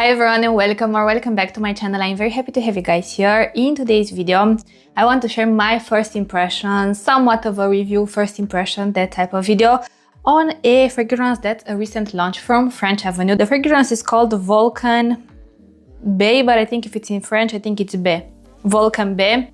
Hi everyone and welcome back to my channel. I'm very happy to have you guys here. In today's video, I want to share my first impression, somewhat of a review, first impression, that type of video, on a fragrance that's a recent launch from French Avenue. The fragrance is called Vulcan Baie, but I think if it's in French, I think it's Baie. Vulcan Baie.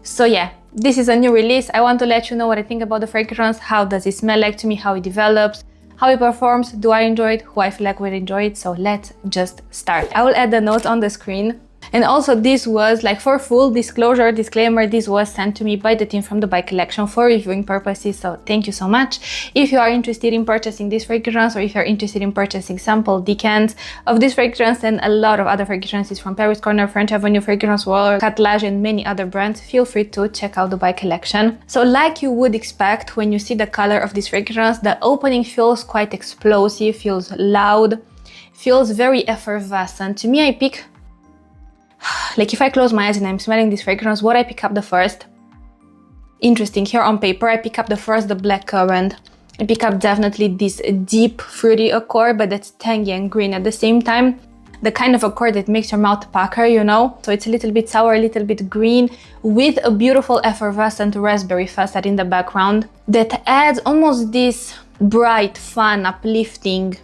So yeah, this is a new release. I want to let you know what I think about the fragrance, how does it smell like to me, how it develops, how it performs, do I enjoy it, who I feel like will enjoy it. So let's just start. I will add the notes on the screen. And also this was, like, for full disclosure, disclaimer, this was sent to me by the team from the Baie collection for reviewing purposes, so thank you so much. If you are interested in purchasing this fragrance, or if you're interested in purchasing sample decants of this fragrance and a lot of other fragrances from Paris Corner, French Avenue, Fragrance World, Catalage and many other brands, feel free to check out the Baie collection. So like you would expect when you see the color of this fragrance, the opening feels quite explosive, feels loud, feels very effervescent. To me, I pick, like, if I close my eyes and I'm smelling this fragrance, what I pick up the first, interesting, here on paper, I pick up the first, the blackcurrant. I pick up definitely this deep fruity accord, but that's tangy and green at the same time. The kind of accord that makes your mouth pucker, you know? So it's a little bit sour, a little bit green, with a beautiful effervescent raspberry facet in the background that adds almost this bright, fun, uplifting,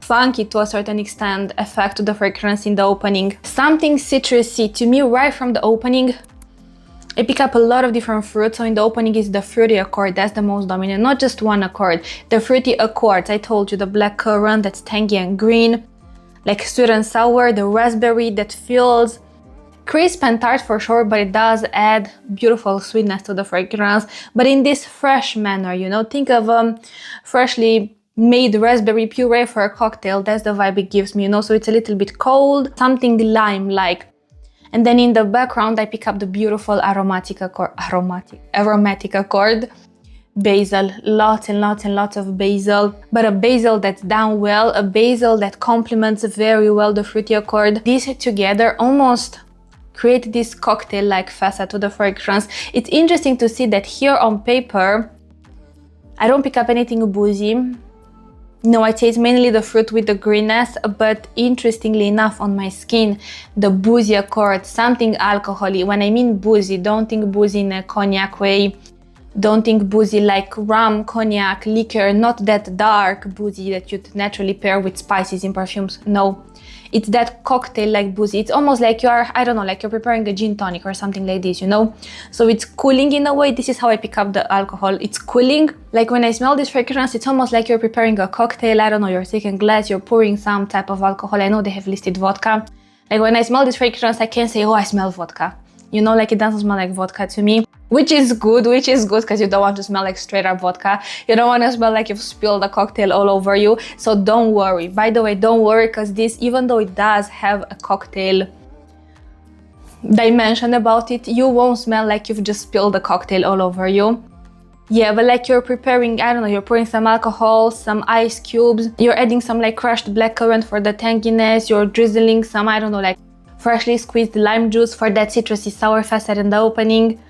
funky to a certain extent effect to the fragrance in the opening. Something citrusy to me right from the opening. I pick up a lot of different fruits. So in the opening is the fruity accord, that's the most dominant, not just one accord. The fruity accords, I told you, the blackcurrant that's tangy and green, like sweet and sour, the raspberry that feels crisp and tart for sure, but it does add beautiful sweetness to the fragrance, but in this fresh manner, you know? Think of freshly made raspberry puree for a cocktail. That's the vibe it gives me, you know? So it's a little bit cold, something lime-like. And then in the background, I pick up the beautiful aromatic accord, basil, lots and lots and lots of basil, but a basil that's done well, a basil that complements very well the fruity accord. These together almost create this cocktail-like facet to the fragrance. It's interesting to see that here on paper, I don't pick up anything boozy. No, I'd say it's mainly the fruit with the greenness, but interestingly enough on my skin, the boozy accord, something alcoholic. When I mean boozy, don't think boozy in a cognac way. Don't think boozy like rum, cognac, liquor, not that dark boozy that you'd naturally pair with spices in perfumes. No, it's that cocktail-like boozy. It's almost like you are, I don't know, like you're preparing a gin tonic or something like this, you know? So it's cooling in a way. This is how I pick up the alcohol. It's cooling. Like when I smell this fragrance, it's almost like you're preparing a cocktail. I don't know, you're taking a glass, you're pouring some type of alcohol. I know they have listed vodka. Like when I smell this fragrance, I can't say, oh, I smell vodka. You know, like it doesn't smell like vodka to me, which is good because you don't want to smell like straight up vodka. You don't want to smell like you've spilled a cocktail all over you. So don't worry. By the way, don't worry, because this, even though it does have a cocktail dimension about it, you won't smell like you've just spilled a cocktail all over you. Yeah, but like you're preparing, I don't know, you're pouring some alcohol, some ice cubes, you're adding some like crushed blackcurrant for the tanginess, you're drizzling some, I don't know, like freshly squeezed lime juice for that citrusy sour facet in the opening.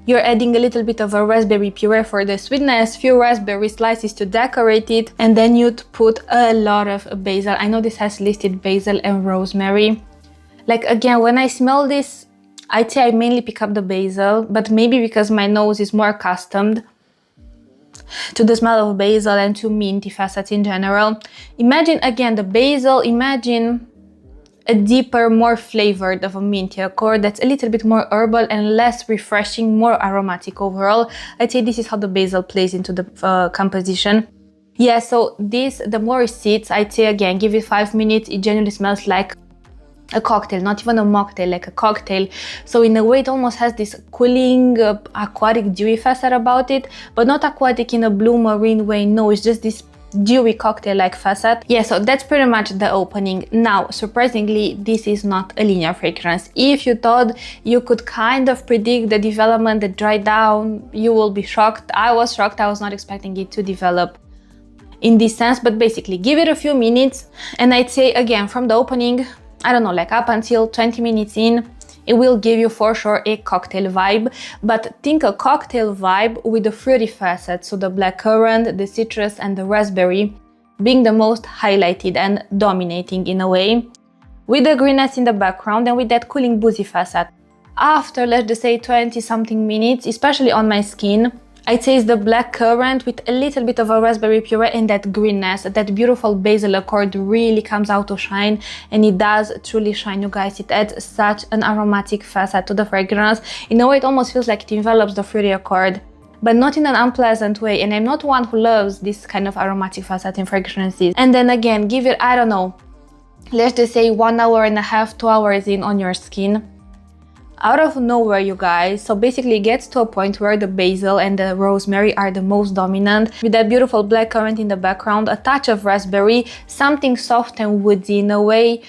You're adding a little bit of a raspberry puree for the sweetness, few raspberry slices to decorate it, and then you'd put a lot of basil. I know this has listed basil and rosemary. Like again, when I smell this, I'd say I mainly pick up the basil, but maybe because my nose is more accustomed to the smell of basil and to minty facets in general. Imagine again the basil, imagine a deeper, more flavored of a minty accord that's a little bit more herbal and less refreshing, more aromatic overall. I'd say this is how the basil plays into the composition. Yeah, so this, the more it sits, I'd say again, give it 5 minutes, it genuinely smells like a cocktail, not even a mocktail, like a cocktail. So in a way it almost has this cooling, aquatic, dewy facet about it, but not aquatic in a blue marine way, no, it's just this dewy cocktail-like facet. Yeah, so that's pretty much the opening. Now, surprisingly, this is not a linear fragrance. If you thought you could kind of predict the development, the dry down, you will be shocked. I was shocked. I was not expecting it to develop in this sense, but basically give it a few minutes, and I'd say again from the opening, I don't know, like up until 20 minutes in, it will give you for sure a cocktail vibe, but think a cocktail vibe with the fruity facet, so the blackcurrant, the citrus and the raspberry being the most highlighted and dominating in a way. with the greenness in the background and with that cooling boozy facet. After, let's just say 20 something minutes, especially on my skin, I taste the black currant with a little bit of a raspberry puree and that greenness. That beautiful basil accord really comes out to shine, and it does truly shine, you guys. It adds such an aromatic facet to the fragrance. In a way, it almost feels like it envelops the fruity accord, but not in an unpleasant way. And I'm not one who loves this kind of aromatic facet in fragrances. And then again, give it, I don't know, let's just say 1 hour and a half, 2 hours in on your skin. Out of nowhere, you guys, so basically it gets to a point where the basil and the rosemary are the most dominant, with that beautiful black currant in the background, a touch of raspberry, something soft and woodsy in a way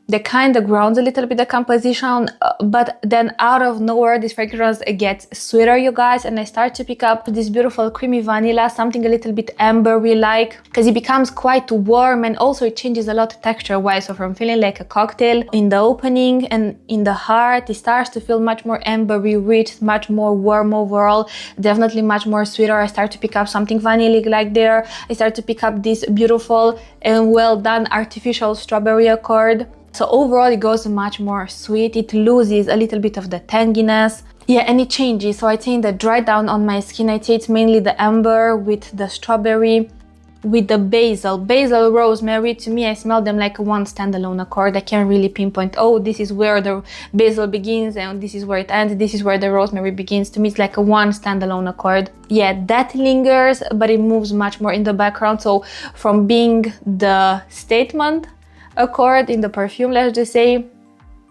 that kind of grounds a little bit the composition, but then out of nowhere this fragrance gets sweeter, you guys, and I start to pick up this beautiful creamy vanilla, something a little bit ambery like, because it becomes quite warm, and also it changes a lot texture wise. So from feeling like a cocktail in the opening and in the heart, it starts to feel much more ambery rich, much more warm overall, definitely much more sweeter. I start to pick up something vanilla like there. I start to pick up this beautiful and well done artificial strawberry accord. So overall it goes much more sweet, it loses a little bit of the tanginess. Yeah, and it changes. So I think the dry down on my skin, I think it's mainly the amber with the strawberry, with the basil, rosemary. To me, I smell them like one standalone accord. I can't really pinpoint, oh, this is where the basil begins and this is where it ends, this is where the rosemary begins. To me, it's like a one standalone accord. Yeah, that lingers, but it moves much more in the background. So from being the statement accord in the perfume, let's just say,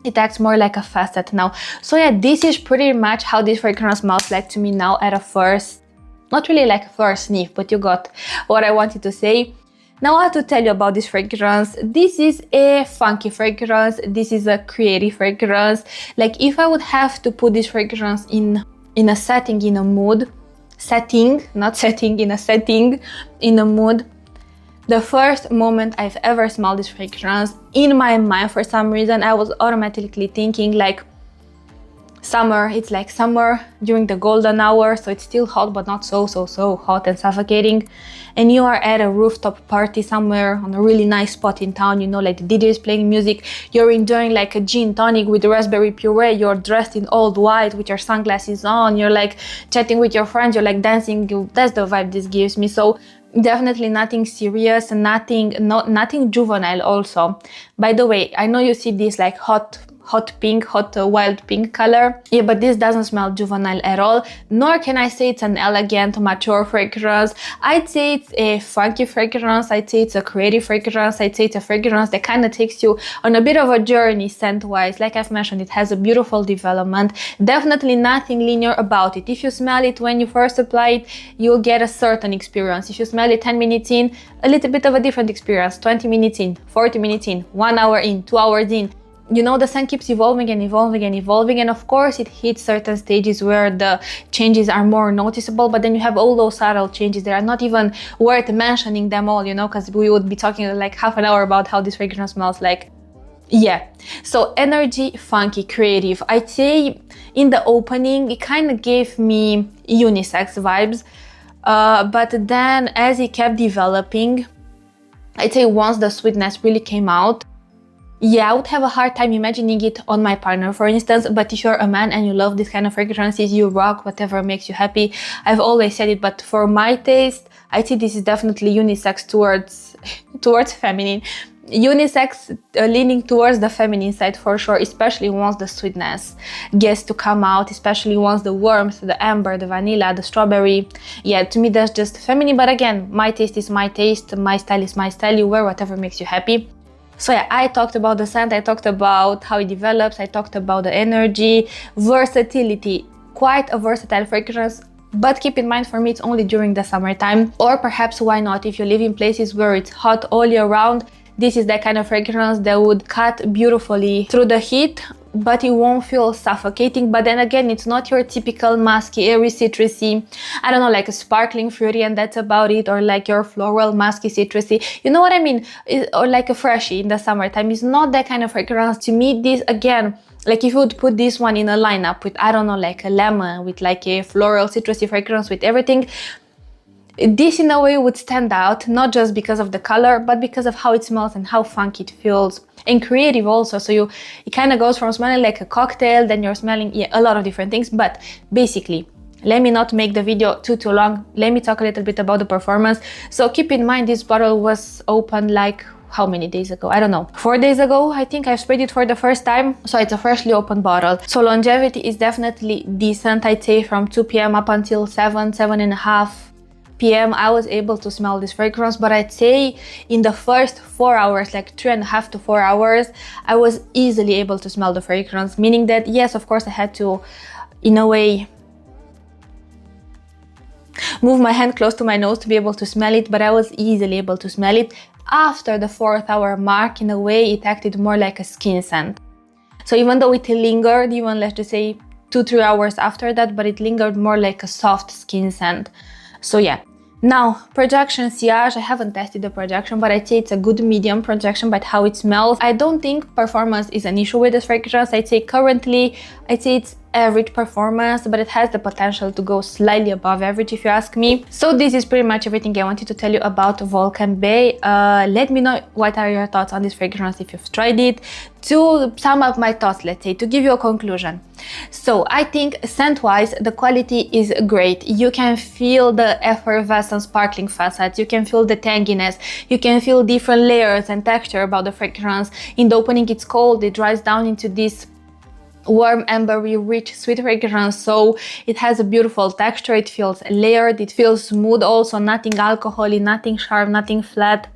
it acts more like a facet now. So yeah, this is pretty much how this fragrance smells like to me now at a first, not really like a first sniff, but you got what I wanted to say. Now I have to tell you about this fragrance. This is a funky fragrance, this is a creative fragrance. Like if I would have to put this fragrance in a setting, in a mood, in a mood, the first moment I've ever smelled this fragrance, in my mind for some reason I was automatically thinking like summer. It's like summer during the golden hour, so it's still hot but not so hot and suffocating, and you are at a rooftop party somewhere on a really nice spot in town, you know, like the DJ is playing music, you're enjoying like a gin tonic with raspberry puree, you're dressed in all white with your sunglasses on, you're like chatting with your friends, you're like dancing. That's the vibe this gives me. So definitely nothing serious, nothing juvenile also. By the way, I know you see this like hot wild pink color, yeah, but this doesn't smell juvenile at all, nor can I say it's an elegant mature fragrance. I'd say it's a funky fragrance, I'd say it's a creative fragrance, I'd say it's a fragrance that kind of takes you on a bit of a journey scent wise. Like I've mentioned, it has a beautiful development, definitely nothing linear about it. If you smell it when you first apply it, you'll get a certain experience. If you smell it 10 minutes in, a little bit of a different experience, 20 minutes in, 40 minutes in, 1 hour in, 2 hours in. You know, the scent keeps evolving and evolving and evolving, and of course it hits certain stages where the changes are more noticeable, but then you have all those subtle changes that are not even worth mentioning them all, you know, because we would be talking like half an hour about how this fragrance smells like. Yeah, so energy, funky, creative. I'd say in the opening it kind of gave me unisex vibes, but then as it kept developing, I'd say once the sweetness really came out, yeah, I would have a hard time imagining it on my partner, for instance. But if you're a man and you love this kind of fragrances, you rock whatever makes you happy. I've always said it, but for my taste, I think this is definitely unisex towards feminine. Unisex, leaning towards the feminine side for sure, especially once the sweetness gets to come out, especially once the warmth, the amber, the vanilla, the strawberry. Yeah, to me that's just feminine, but again, my taste is my taste, my style is my style, you wear whatever makes you happy. So yeah, I talked about the scent, I talked about how it develops, I talked about the energy, versatility, quite a versatile fragrance, but keep in mind for me it's only during the summertime, or perhaps why not if you live in places where it's hot all year round. This is that kind of fragrance that would cut beautifully through the heat, but it won't feel suffocating. But then again, it's not your typical musky, airy, citrusy, I don't know, like a sparkling fruity and that's about it, or like your floral, musky, citrusy, you know what I mean, or like a freshie in the summertime. It's not that kind of fragrance. To me, this again, like if you would put this one in a lineup with, I don't know, like a lemon, with like a floral, citrusy fragrance, with everything, This in a way would stand out, not just because of the color, but because of how it smells and how funky it feels, and creative also. So it kind of goes from smelling like a cocktail, then you're smelling a lot of different things. But basically, let me not make the video too long. Let me talk a little bit about the performance. So keep in mind, this bottle was opened like how many days ago? I don't know. 4 days ago, I think I've sprayed it for the first time. So it's a freshly opened bottle. So longevity is definitely decent. I'd say from 2 p.m. up until 7:30 p.m. I was able to smell this fragrance, but I'd say in the first 4 hours, like 3.5 to 4 hours, I was easily able to smell the fragrance, meaning that yes, of course I had to, in a way, move my hand close to my nose to be able to smell it, but I was easily able to smell it. After the 4th hour mark, in a way, it acted more like a skin scent. So even though it lingered, even let's just say 2-3 hours after that, but it lingered more like a soft skin scent. So yeah. Now, projection sillage, I haven't tested the projection, but I'd say it's a good medium projection by how it smells. I don't think performance is an issue with this fragrance. I'd say currently, it's average performance, but it has the potential to go slightly above average if you ask me. So this is pretty much everything I wanted to tell you about Vulcan Baie. Let me know what are your thoughts on this fragrance if you've tried it. To sum up my thoughts, let's say, to give you a conclusion. So I think scent-wise, the quality is great. You can feel the effervescent sparkling facets, you can feel the tanginess, you can feel different layers and texture about the fragrance. In the opening it's cold, it dries down into this warm, ambery, rich, sweet fragrance. So it has a beautiful texture, it feels layered, it feels smooth also, nothing alcoholic, nothing sharp, nothing flat.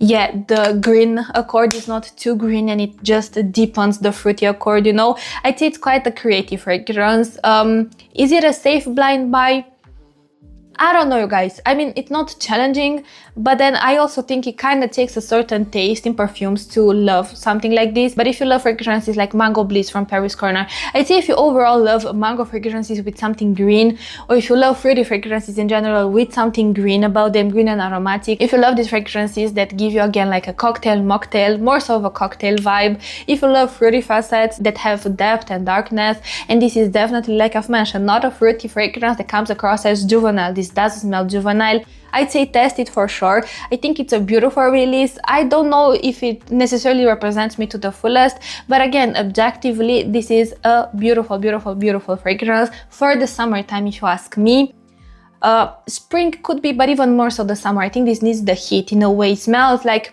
Yeah, the green accord is not too green and it just deepens the fruity accord, you know. I'd say it's quite a creative fragrance. Is it a safe blind buy? I don't know, you guys. I mean, it's not challenging, but then I also think it kind of takes a certain taste in perfumes to love something like this. But if you love fragrances like Mango Bliss from Paris Corner, I'd say if you overall love mango fragrances with something green, or if you love fruity fragrances in general with something green about them, green and aromatic, if you love these fragrances that give you again like a cocktail, mocktail, more so of a cocktail vibe, if you love fruity facets that have depth and darkness, and this is definitely, like I've mentioned, not a fruity fragrance that comes across as juvenile. This does smell juvenile. I'd say test it for sure. I think it's a beautiful release. I don't know if it necessarily represents me to the fullest, but again, objectively, this is a beautiful, beautiful, beautiful fragrance for the summertime, if you ask me. Spring could be, but even more so the summer. I think this needs the heat in a way. It smells like,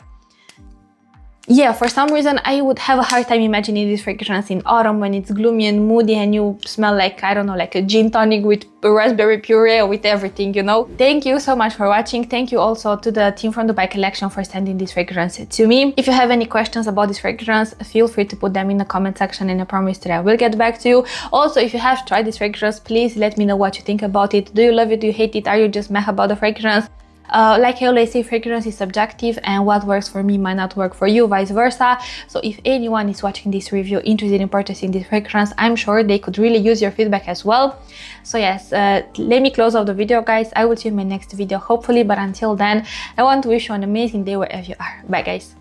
yeah, for some reason I would have a hard time imagining this fragrance in autumn when it's gloomy and moody and you smell like, I don't know, like a gin tonic with raspberry puree or with everything, you know. Thank you so much for watching. Thank you also to the team from Dubai Collection for sending this fragrance to me. If you have any questions about this fragrance, feel free to put them in the comment section and I promise that I will get back to you. Also, if you have tried this fragrance, please let me know what you think about it. Do you love it? Do you hate it? Are you just meh about the fragrance? Like I always say, fragrance is subjective and what works for me might not work for you, vice versa. So if anyone is watching this review interested in purchasing this fragrance, I'm sure they could really use your feedback as well. So yes, let me close off the video, guys. I will see you in my next video, hopefully, but until then, I want to wish you an amazing day wherever you are. Bye, guys.